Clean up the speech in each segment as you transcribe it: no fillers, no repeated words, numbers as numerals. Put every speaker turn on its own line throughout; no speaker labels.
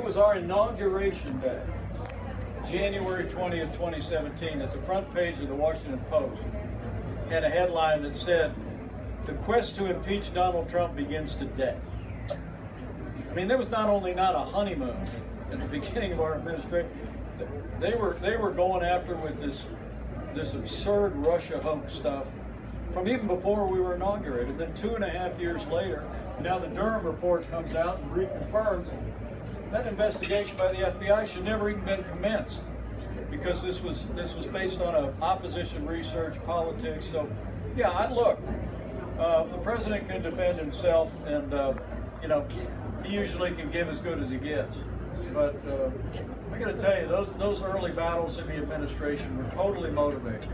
was our inauguration day, January 20th, 2017, at the front page of the Washington Post, had a headline that said, "The quest to impeach Donald Trump begins today." I mean, there was not only not a honeymoon at the beginning of our administration, they were going after with this absurd Russia hoax stuff from even before we were inaugurated. And then 2.5 years later, now the Durham report comes out and reconfirms that investigation by the FBI should never even been commenced, because this was based on a opposition research politics. So yeah, I look, the president can defend himself, and you know, he usually can give as good as he gets. But I got to tell you, those early battles in the administration were totally motivated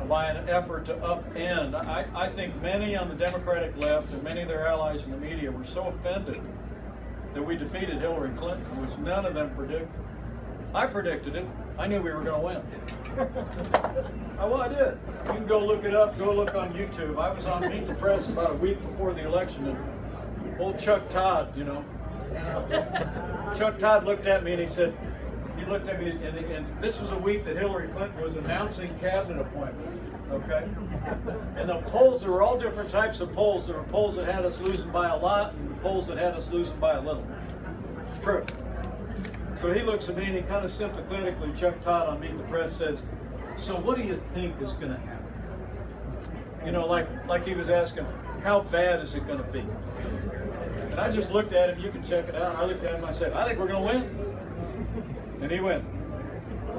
by an effort to upend. I think many on the Democratic left and many of their allies in the media were so offended that we defeated Hillary Clinton, which none of them predicted. I predicted it. I knew we were going to win. Well, I did. You can go look it up. Go look on YouTube. I was on Meet the Press about a week before the election, and old Chuck Todd, you know, Chuck Todd looked at me and he looked at me, and this was a week that Hillary Clinton was announcing cabinet appointment, okay? And the polls, there were all different types of polls. There were polls that had us losing by a lot, and polls that had us losing by a little. It's true. So he looks at me and he kind of sympathetically, Chuck Todd on Meet the Press says, "So what do you think is going to happen?" You know, like he was asking, how bad is it going to be? And I just looked at him, you can check it out. I looked at him and I said, "I think we're going to win." And he went,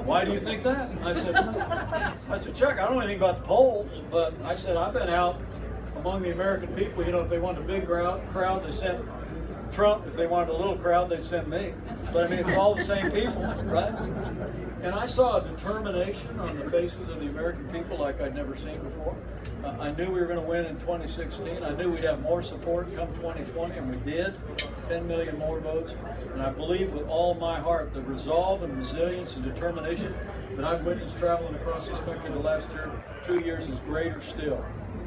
"Why do you think that?" And I said, "Chuck, I don't know anything about the polls, but I said, I've been out among the American people. You know, if they wanted a big crowd, they sent Trump. If they wanted a little crowd, they'd send me. So I mean, it's all the same people, right?" And I saw a determination on the faces of the American people like I'd never seen before. I knew we were going to win in 2016. I knew we'd have more support come 2020, and we did. 10 million more votes. And I believe with all my heart the resolve and resilience and determination that I've witnessed traveling across this country the last 2 years is greater still.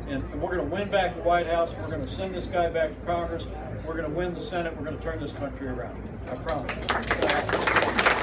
And we're going to win back the White House. We're going to send this guy back to Congress. We're going to win the Senate. We're going to turn this country around. I promise.